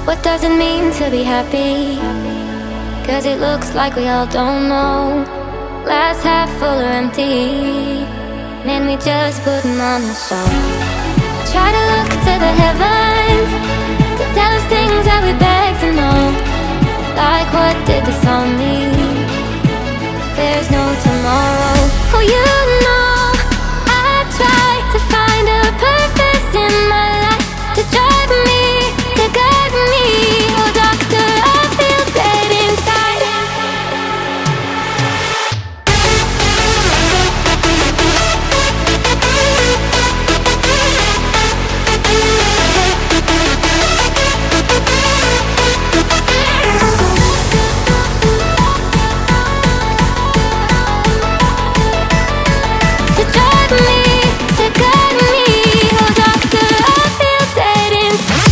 What does it mean to be happy? 'Cause it looks like we all don't know. Glass half full or empty, man, we just putting on a show. Try to look to the heavens to tell us things that we beg to know. Like, what did this all mean? There's no tomorrow. Oh, you know, I try to find a purpose in my life, to drive me, to guide me. Oh, doctor, I feel dead inside. To drive me, to guide me. Oh, doctor, I feel dead inside.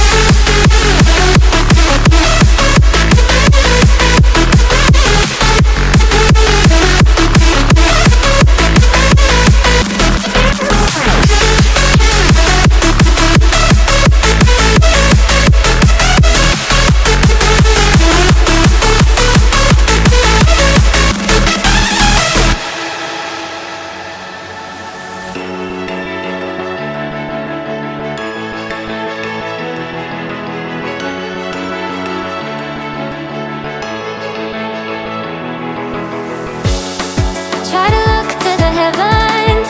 Try to look to the heavens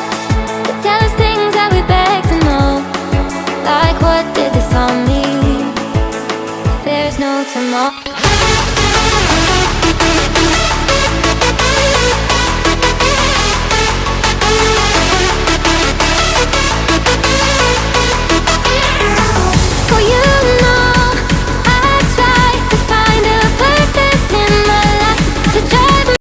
to tell us things that we beg to know. Like, what did this all mean? There's no tomorrow.